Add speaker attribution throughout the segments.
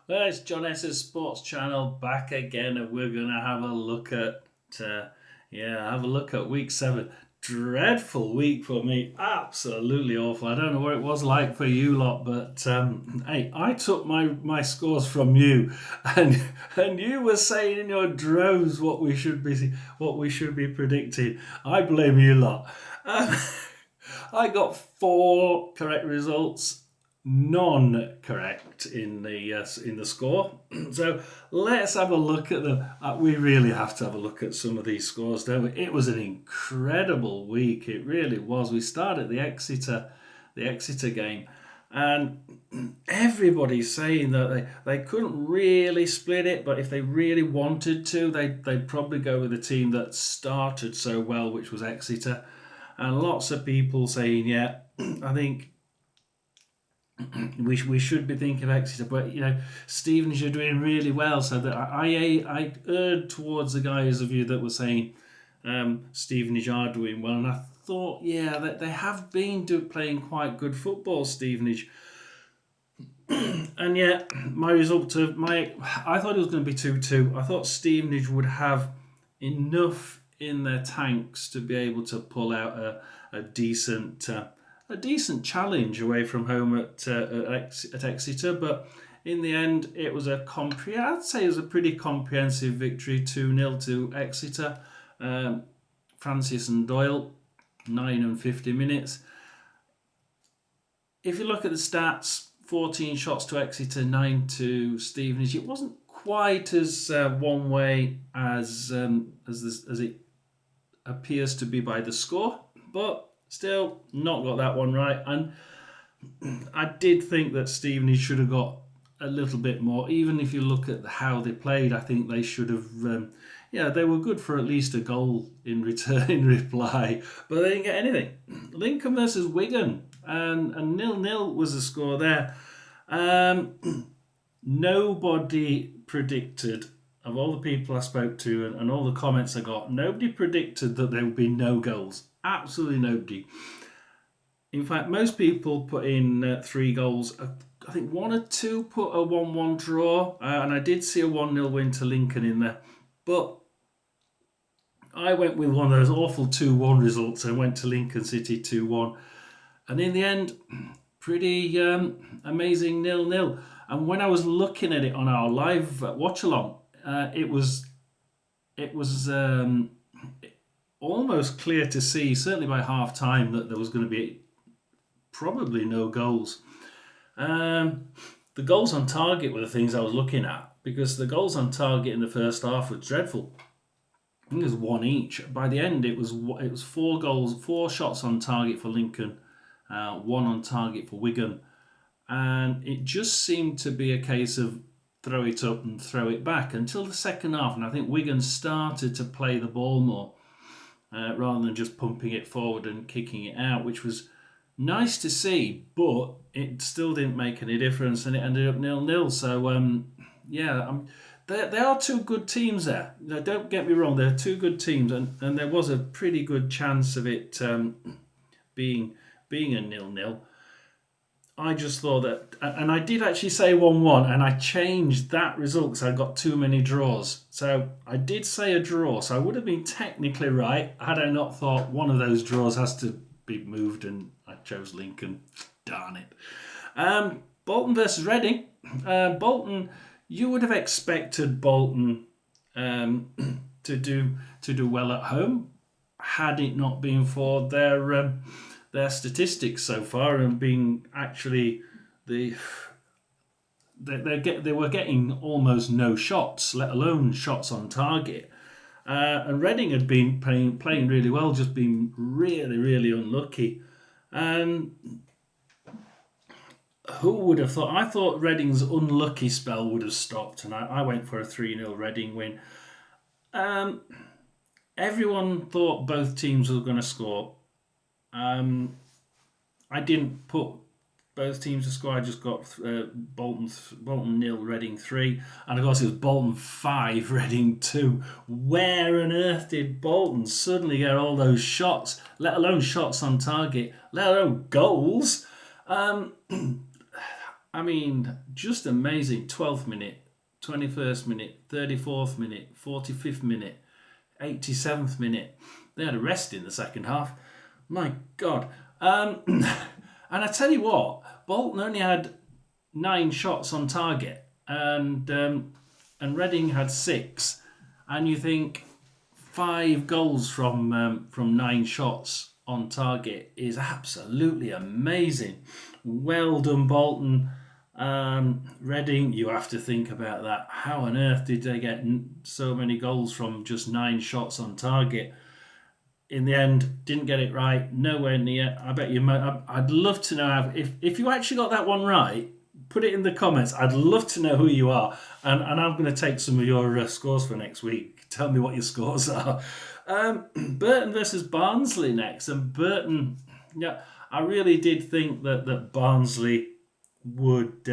Speaker 1: Well, it's John S's Sports Channel back again, and we're gonna have a look at week 7. Dreadful week for me, absolutely awful. I don't know what it was like for you lot, but hey, I took my scores from you, and you were saying in your droves what we should be predicting. I blame you lot. Um, I got four correct results, none correct in the score. So let's have a look at them. We really have to have a look at some of these scores, don't we? It was an incredible week. It really was. We started the Exeter game, and everybody's saying that they couldn't really split it, but if they really wanted to, they'd probably go with the team that started so well, which was Exeter. And lots of people saying, yeah, I think we should be thinking of Exeter, but Stevenage are doing really well. So that I erred towards the guys of you that were saying Stevenage are doing well, and I thought, yeah, that they have been playing quite good football, Stevenage. And yet, I thought it was going to be 2-2. I thought Stevenage would have enough in their tanks to be able to pull out a decent challenge away from home at Exeter. But in the end, it was I'd say it was a pretty comprehensive victory, 2-0 to Exeter. Francis and Doyle, 9 and 50 minutes. If you look at the stats, 14 shots to Exeter, 9 to Stevenage. It wasn't quite as one way as it appears to be by the score, but still not got that one right. And I did think that Stevenage should have got a little bit more. Even if you look at how they played, I think they should have. They were good for at least a goal in return in reply, but they didn't get anything. Lincoln versus Wigan, and 0-0 was the score there. Nobody predicted, of all the people I spoke to and all the comments I got, nobody predicted that there would be no goals. Absolutely nobody. In fact, most people put in 3 goals. I think one or two put a 1-1 draw, and I did see a 1-0 win to Lincoln in there. But I went with one of those awful 2-1 results and went to Lincoln City 2-1. And in the end, pretty amazing 0-0. And when I was looking at it on our live watch along, it was almost clear to see, certainly by half time, that there was going to be probably no goals. The goals on target were the things I was looking at, because the goals on target in the first half were dreadful. I think it was one each. By the end, it was 4 goals, 4 shots on target for Lincoln, 1 on target for Wigan, and it just seemed to be a case of throw it up and throw it back until the second half. And I think Wigan started to play the ball more rather than just pumping it forward and kicking it out, which was nice to see, but it still didn't make any difference, and it ended up 0-0. So there are 2 good teams there. Now, don't get me wrong, there are 2 good teams, and there was a pretty good chance of it being a 0-0. I just thought that, and I did actually say 1-1, and I changed that result because I got too many draws. So I did say a draw, so I would have been technically right had I not thought one of those draws has to be moved, and I chose Lincoln. Darn it. Bolton versus Reading. Bolton, you would have expected Bolton to do well at home had it not been for their statistics so far, and being actually they were getting almost no shots, let alone shots on target. And Reading had been playing really well, just been really, really unlucky. And who would have thought? I thought Reading's unlucky spell would have stopped, and I went for a 3-0 Reading win. Everyone thought both teams were going to score. I didn't put both teams to score. I just got Bolton 0, Reading 3, and of course it was Bolton 5, Reading 2. Where on earth did Bolton suddenly get all those shots? Let alone shots on target, let alone goals. I mean, just amazing. 12th minute, 21st minute, 34th minute, 45th minute, 87th minute. They had a rest in the second half. My God. And I tell you what, Bolton only had 9 shots on target, and Reading had 6. And you think 5 goals from 9 shots on target is absolutely amazing. Well done, Bolton. Reading, you have to think about that. How on earth did they get so many goals from just 9 shots on target? In the end, didn't get it right. Nowhere near. I bet you might. I'd love to know if you actually got that one right. Put it in the comments. I'd love to know who you are, and I'm going to take some of your scores for next week. Tell me what your scores are. Burton versus Barnsley next, and Burton. Yeah, I really did think that Barnsley would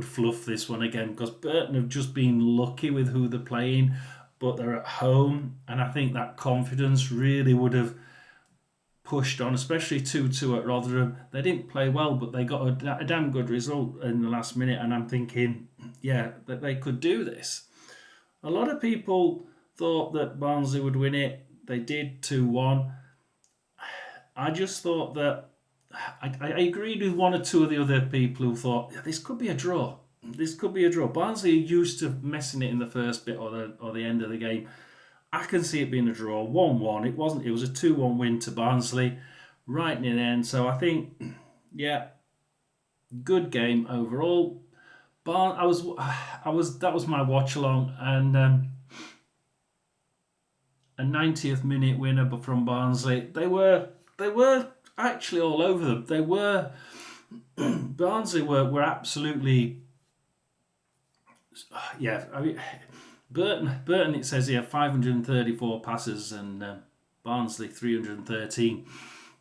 Speaker 1: fluff this one again, because Burton have just been lucky with who they're playing, but they're at home, and I think that confidence really would have pushed on, especially 2-2 at Rotherham. They didn't play well, but they got a damn good result in the last minute, and I'm thinking, yeah, that they could do this. A lot of people thought that Barnsley would win it. They did 2-1. I just thought that I agreed with one or two of the other people who thought, yeah, this could be a draw. This could be a draw. Barnsley are used to messing it in the first bit or the end of the game. I can see it being a draw, 1-1. It wasn't. It was a 2-1 win to Barnsley, right near the end. So I think, yeah, good game overall. That was my watch along, and a 90th minute winner from Barnsley. They were actually all over them. They were Barnsley were absolutely, yeah. I mean, Burton, it says here 534 passes, and Barnsley 313.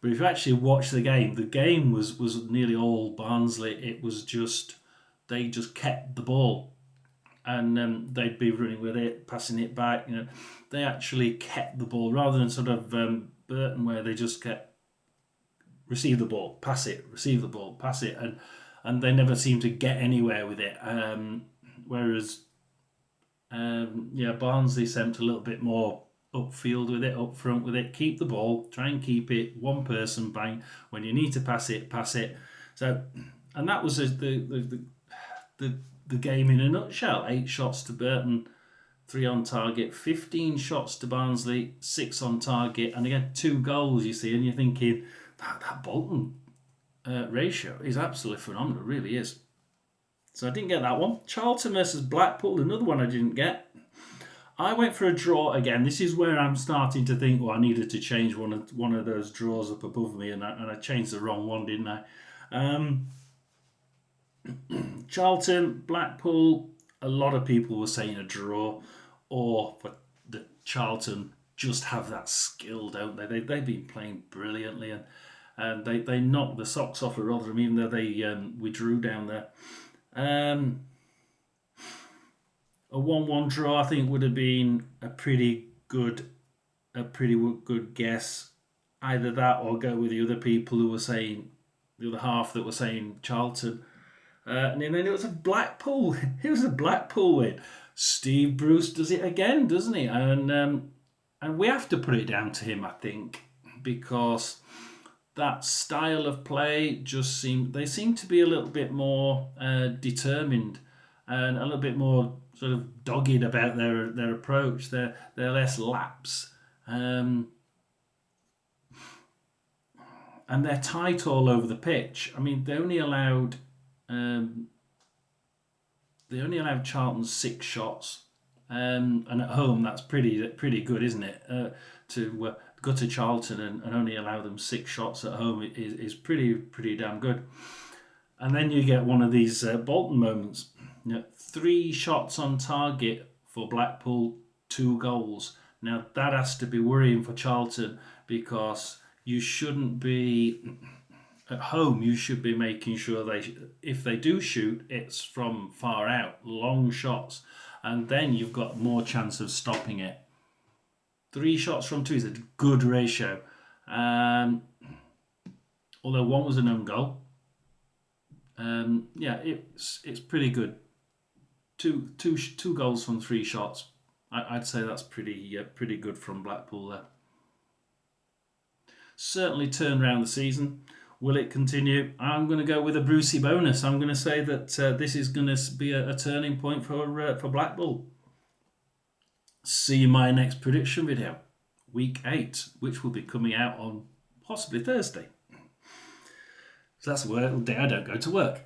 Speaker 1: But if you actually watch the game was nearly all Barnsley. It was just, they just kept the ball, and they'd be running with it, passing it back. They actually kept the ball rather than sort of Burton, where they just kept receive the ball, pass it, receive the ball, pass it, and they never seemed to get anywhere with it. Whereas Barnsley sent a little bit more upfield with it, up front with it, keep the ball, try and keep it, one person, bang. When you need to pass it, pass it. So, and that was the game in a nutshell. 8 shots to Burton, 3 on target, 15 shots to Barnsley, 6 on target, and again 2 goals. You see, and you're thinking that Bolton ratio is absolutely phenomenal. It really is. So I didn't get that one. Charlton versus Blackpool, another one I didn't get. I went for a draw again. This is where I'm starting to think, well, I needed to change one of those draws up above me, and I changed the wrong one, didn't I? Charlton, Blackpool, a lot of people were saying a draw, or that Charlton just have that skill, don't they? They've been playing brilliantly, and they knocked the socks off of Rotherham, even though they withdrew down there. A 1-1 draw, I think, would have been a pretty good guess. Either that or go with the other people who were saying, the other half that were saying Charlton. And then it was a Blackpool. It was a Blackpool win. Steve Bruce does it again, doesn't he? And we have to put it down to him, I think, because that style of play just seem to be a little bit more determined and a little bit more sort of dogged about their approach. They're less lax, and they're tight all over the pitch. I mean, they only allowed Charlton 6 shots, and at home that's pretty good, isn't it? To go to Charlton and only allow them 6 shots at home is pretty damn good. And then you get one of these Bolton moments. 3 shots on target for Blackpool, 2 goals. Now that has to be worrying for Charlton, because you shouldn't be at home. You should be making sure if they do shoot, it's from far out, long shots, and then you've got more chance of stopping it. 3 shots from 2 is a good ratio. Although one was an own goal. Yeah, it's pretty good. Two goals from 3 shots. I'd say that's pretty good from Blackpool there. Certainly turned around the season. Will it continue? I'm going to go with a Brucey bonus. I'm going to say that this is going to be a turning point for Blackpool. See my next prediction video, week 8, which will be coming out on possibly Thursday. So that's the day I don't go to work.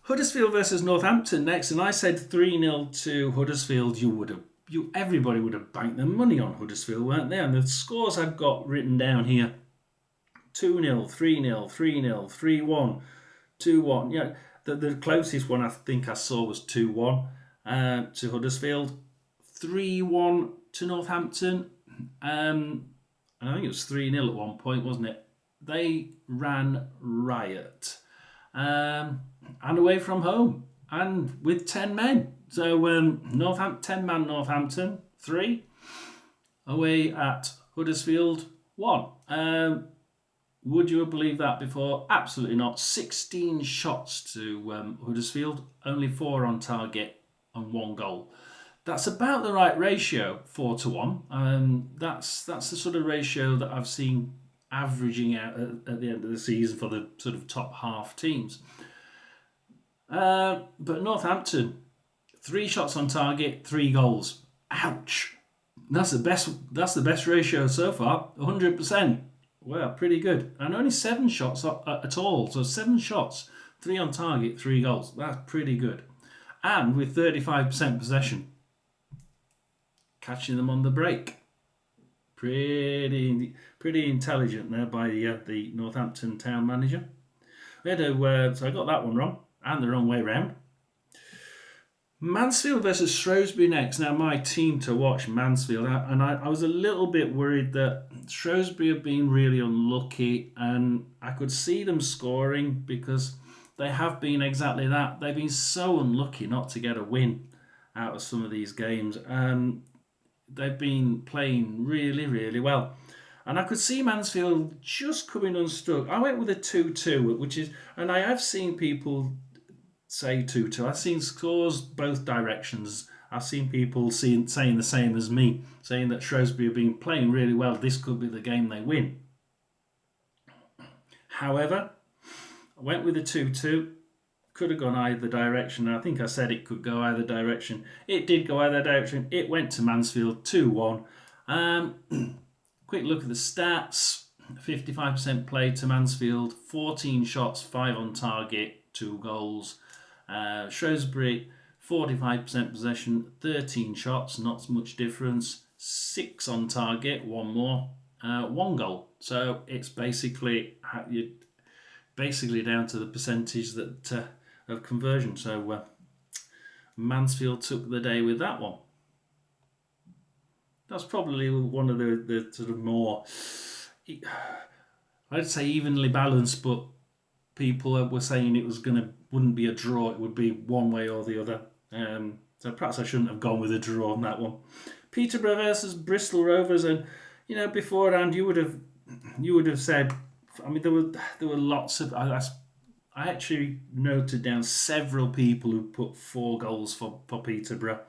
Speaker 1: Huddersfield versus Northampton next, and I said 3-0 to Huddersfield. Everybody would have banked their money on Huddersfield, weren't they? And the scores I've got written down here: 2-0, 3-0, 3-0, 3-1, 2-1. Yeah, the closest one I think I saw was 2-1 to Huddersfield, 3-1 to Northampton, and I think it was 3-0 at one point, wasn't it? They ran riot. And away from home, and with 10 men. So 10-man Northampton, 3. Away at Huddersfield, 1. Would you have believed that before? Absolutely not. 16 shots to Huddersfield, only 4 on target and 1 goal. That's about the right ratio, 4-1. That's the sort of ratio that I've seen averaging out at the end of the season for the sort of top half teams. But Northampton, 3 shots on target, 3 goals. Ouch! That's the best ratio so far. 100%. Well, pretty good. And only 7 shots at all. So 7 shots, 3 on target, 3 goals. That's pretty good. And with 35% possession, catching them on the break. Pretty intelligent there by the Northampton town manager. So I got that one wrong, and the wrong way round. Mansfield versus Shrewsbury next. Now, my team to watch, Mansfield, and I was a little bit worried that Shrewsbury have been really unlucky, and I could see them scoring because they have been exactly that. They've been so unlucky not to get a win out of some of these games. They've been playing really, really well. And I could see Mansfield just coming unstuck. I went with a 2-2, which is, and I have seen people say 2-2. I've seen scores both directions. I've seen people saying the same as me, saying that Shrewsbury have been playing really well. This could be the game they win. However, I went with a 2-2. Could have gone either direction. I think I said it could go either direction. It did go either direction. It went to Mansfield, 2-1. Quick look at the stats. 55% play to Mansfield, 14 shots, 5 on target, 2 goals. Shrewsbury, 45% possession, 13 shots, not much difference. 6 on target, 1 more, 1 goal. So it's basically down to the percentage that of conversion. So Mansfield took the day with that one. That's probably one of the sort of more, I'd say, evenly balanced, but people were saying it wouldn't be a draw, it would be one way or the other. So perhaps I shouldn't have gone with a draw on that one. Peterborough versus Bristol Rovers, and beforehand you would have said, I mean, there were lots of, I actually noted down several people who put 4 goals for Peterborough,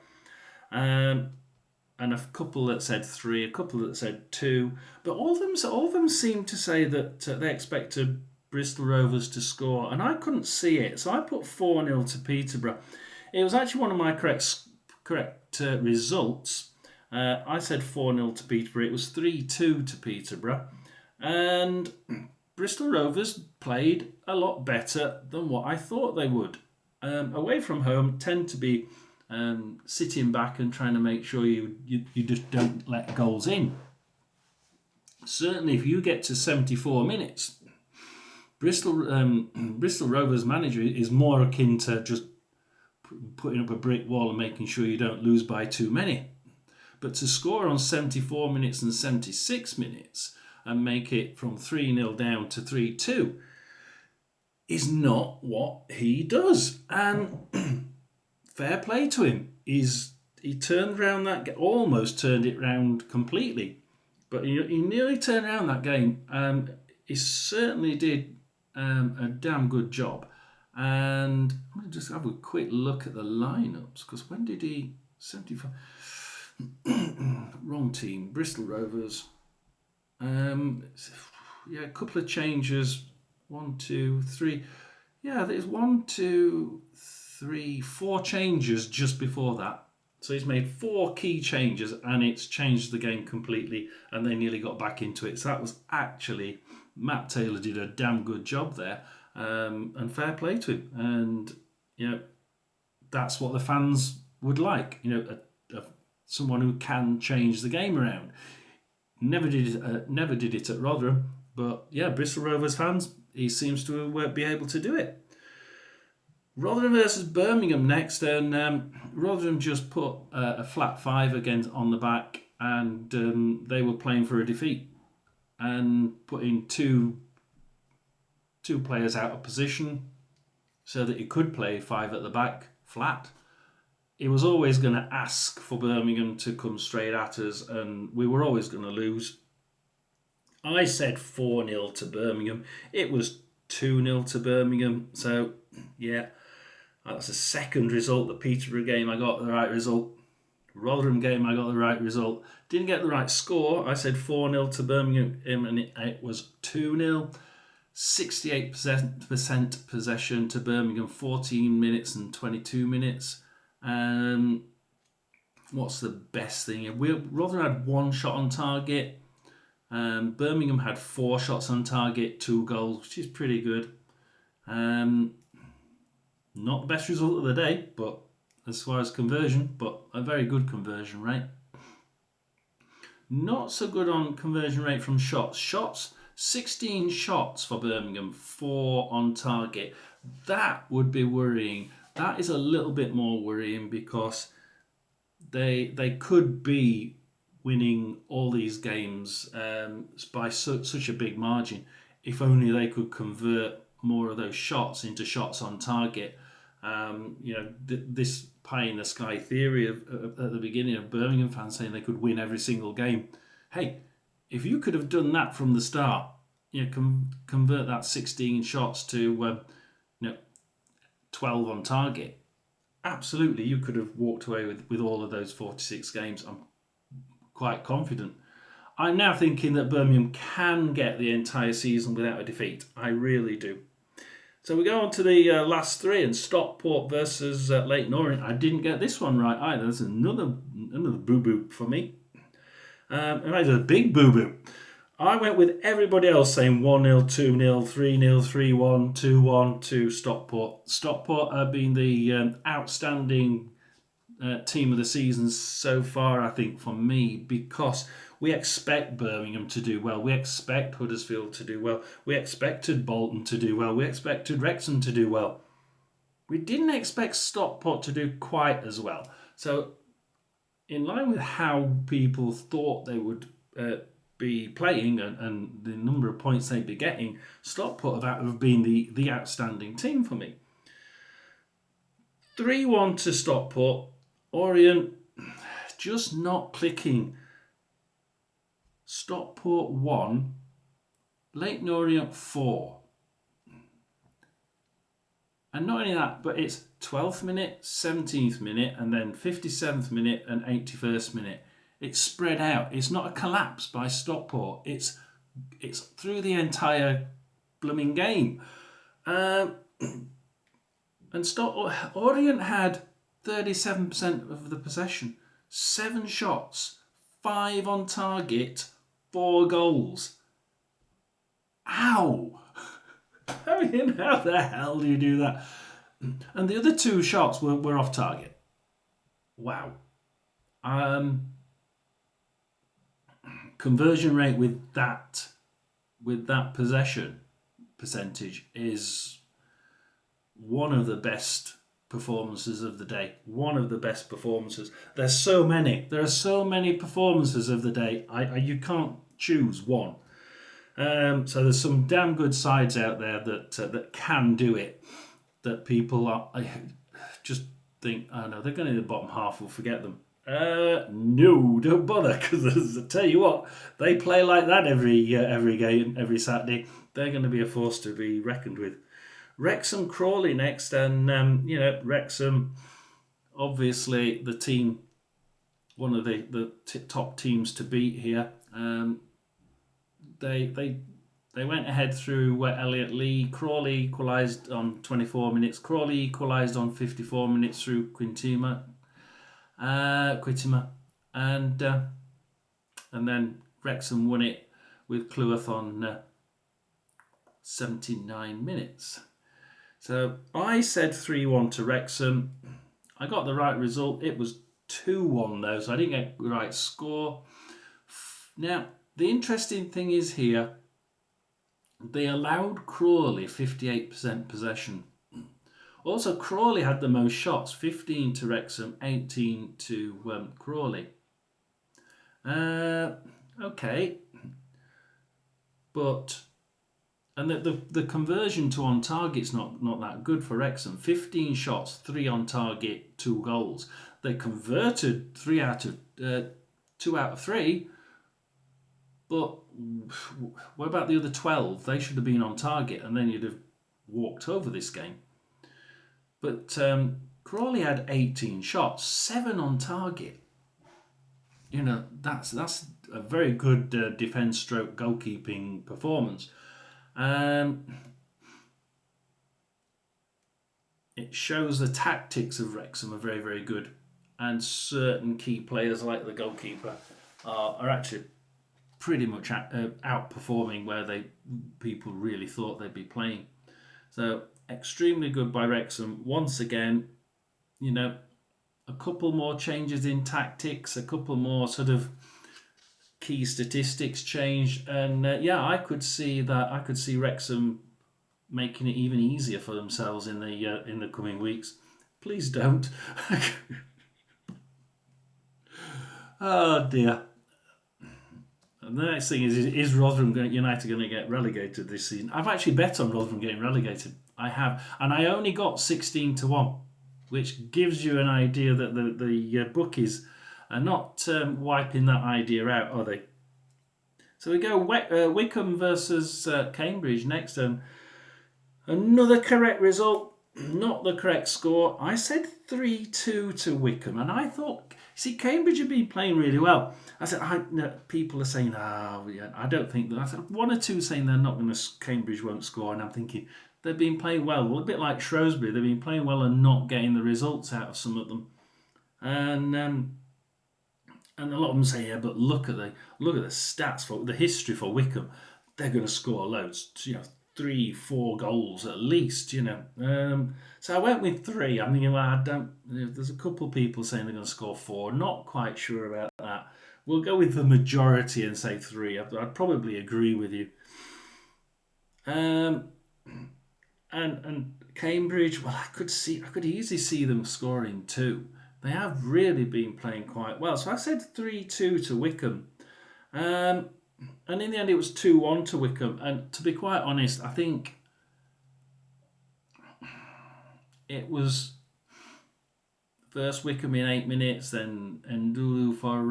Speaker 1: and a couple that said 3, a couple that said 2, but all of them seemed to say that they expected Bristol Rovers to score, and I couldn't see it, so I put 4-0 to Peterborough. It was actually one of my correct results. I said 4-0 to Peterborough. It was 3-2 to Peterborough, and Bristol Rovers played a lot better than what I thought they would. Away from home, tend to be sitting back and trying to make sure you just don't let goals in. Certainly, if you get to 74 minutes, Bristol Rovers manager is more akin to just putting up a brick wall and making sure you don't lose by too many. But to score on 74 minutes and 76 minutes and make it from 3-0 down to 3-2 is not what he does. And fair play to him. He turned around almost turned it round completely. But he nearly turned around that game. He certainly did a damn good job. And I'm going to just have a quick look at the lineups, because when did he 75? Wrong team, Bristol Rovers. Yeah, a couple of changes. 1, 2, 3. Yeah, there's 1, 2, 3, 4 changes just before that. So he's made 4 key changes and it's changed the game completely, and they nearly got back into it. So that was actually, Matt Taylor did a damn good job there, and fair play to him. And that's what the fans would like. Someone who can change the game around. Never did it at Rotherham, but yeah, Bristol Rovers fans, he seems to be able to do it. Rotherham versus Birmingham next, and Rotherham just put a flat 5 again on the back, and they were playing for a defeat and putting two players out of position so that he could play 5 at the back flat. He was always going to ask for Birmingham to come straight at us, and we were always going to lose. I said 4-0 to Birmingham. It was 2-0 to Birmingham. So, yeah, that's the second result. The Peterborough game, I got the right result. Rotherham game, I got the right result. Didn't get the right score. I said 4-0 to Birmingham, and it was 2-0. 68% possession to Birmingham, 14 minutes and 22 minutes. What's the best thing? Rotherham had 1 shot on target. Birmingham had 4 shots on target, 2 goals, which is pretty good. Not the best result of the day, but as far as conversion, but a very good conversion rate. Not so good on conversion rate from shots. 16 shots for Birmingham, 4 on target. That would be worrying. That is a little bit more worrying, because they could be winning all these games by such a big margin if only they could convert more of those shots into shots on target. This pie in the sky theory at the beginning of Birmingham fans saying they could win every single game. Hey, if you could have done that from the start, convert that 16 shots to 12 on target, absolutely you could have walked away with all of those 46 games. I'm quite confident. I'm now thinking that Birmingham can get the entire season without a defeat. I really do. So we go on to the last 3, and Stockport versus Leyton Orient. I didn't get this one right either. There's another boo-boo for me. In fact, a big boo-boo. I went with everybody else saying 1-0, 2-0, 3-0, 3-1, 2-1 to Stockport. Stockport have been the outstanding team of the season so far, I think, for me, because we expect Birmingham to do well. We expect Huddersfield to do well. We expected Bolton to do well. We expected Wrexham to do well. We didn't expect Stockport to do quite as well. So, in line with how people thought they would be playing and the number of points they'd be getting, Stockport have been the outstanding team for me. 3-1 to Stockport. Orient just not clicking. Stockport 1, Leyton Orient 4. And not only that, but it's 12th minute, 17th minute, and then 57th minute and 81st minute. It's spread out. It's not a collapse by Stockport. It's through the entire blooming game. And Orient had 37% of the possession, 7 shots, 5 on target, 4 goals. Ow! I mean, how the hell do you do that? And the other 2 shots were off target. Wow. Conversion rate with that possession percentage is one of the best performances of the day. One of the best performances. There's so many. There are so many performances of the day. You can't choose one. So there's some damn good sides out there that can do it. That people I just think, oh no, they're going to the bottom half. We'll forget them. No, don't bother, because I tell you what, they play like that every game, every Saturday. They're going to be a force to be reckoned with. Wrexham Crawley next, and Wrexham, obviously the team, one of the top teams to beat here. They went ahead through Elliot Lee. Crawley equalised on 24 minutes. Crawley equalised on 54 minutes through Quintima, and then Wrexham won it with Cleworth on 79 minutes. So I said 3-1 to Wrexham. I got the right result. It was 2-1 though, so I didn't get the right score. Now, the interesting thing is here, they allowed Crawley 58% possession. Also, Crawley had the most shots, 15 to Wrexham, 18 to Crawley. Okay. But, and the conversion to on target's not that good for Wrexham. 15 shots, 3 on target, 2 goals. They converted 2 out of 3. But what about the other 12? They should have been on target, and then you'd have walked over this game. But Crawley had 18 shots, 7 on target. That's a very good defence stroke goalkeeping performance. It shows the tactics of Wrexham are very, very good, and certain key players like the goalkeeper are actually pretty much outperforming where people really thought they'd be playing. So extremely good by Wrexham. Once again, a couple more changes in tactics, a couple more sort of key statistics changed, and I could see Wrexham making it even easier for themselves in the coming weeks. Please don't. Oh dear. And the next thing is Rotherham United going to get relegated this season? I've actually bet on Rotherham getting relegated. I have, and I only got 16-1, which gives you an idea that the bookies are not wiping that idea out, are they? So we go Wycombe versus Cambridge next, and another correct result, not the correct score. I said 3-2 to Wycombe, and I thought, see, Cambridge have been playing really well. I said, people are saying, I don't think that. I said, 1 or 2 saying they're not going to, Cambridge won't score, and I'm thinking, they've been playing well, a bit like Shrewsbury. They've been playing well and not getting the results out of some of them, and a lot of them say, yeah, but look at the stats for the history for Wycombe. They're going to score loads, 3-4 goals at least, So I went with 3. I'm thinking, well, I don't. There's a couple of people saying they're going to score 4. Not quite sure about that. We'll go with the majority and say 3. I'd probably agree with you. And Cambridge, well, I could easily see them scoring 2. They have really been playing quite well. So I said 3-2 to Wycombe. And in the end, it was 2-1 to Wycombe. And to be quite honest, I think it was first Wycombe in 8 minutes, then Ndulu for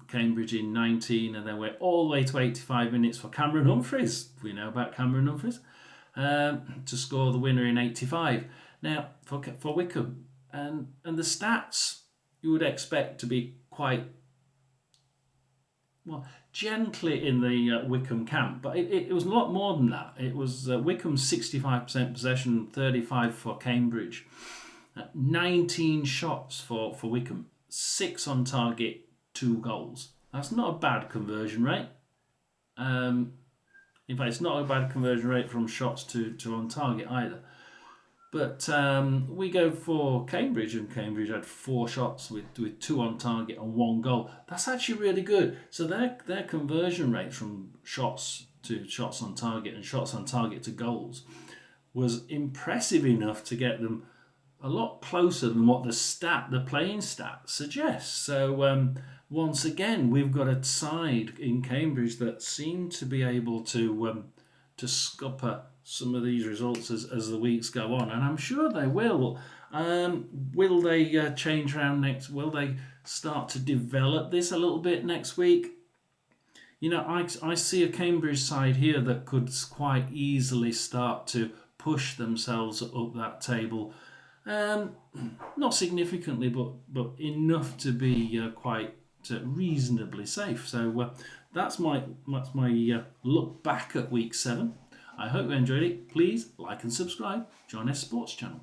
Speaker 1: Cambridge in 19, and then we're all the way to 85 minutes for Cameron Humphreys. We know about Cameron Humphreys to score the winner in 85. Now for Wycombe, and the stats you would expect to be quite gently in the Wycombe camp, but it was a lot more than that. It was Wycombe's 65% possession, 35 for Cambridge, 19 shots for Wycombe, 6 on target, 2 goals. That's not a bad conversion rate. In fact, it's not a bad conversion rate from shots to on target either. But we go for Cambridge, and Cambridge had 4 shots with 2 on target and 1 goal. That's actually really good. So their conversion rate from shots to shots on target and shots on target to goals was impressive enough to get them a lot closer than what the playing stat suggests. So once again, we've got a side in Cambridge that seem to be able to scupper some of these results as the weeks go on, and I'm sure they will. Will they change around next? Will they start to develop this a little bit next week? I see a Cambridge side here that could quite easily start to push themselves up that table. Not significantly, but enough to be quite reasonably safe. So that's my look back at week 7. I hope you enjoyed it. Please like and subscribe. John S Sports Channel.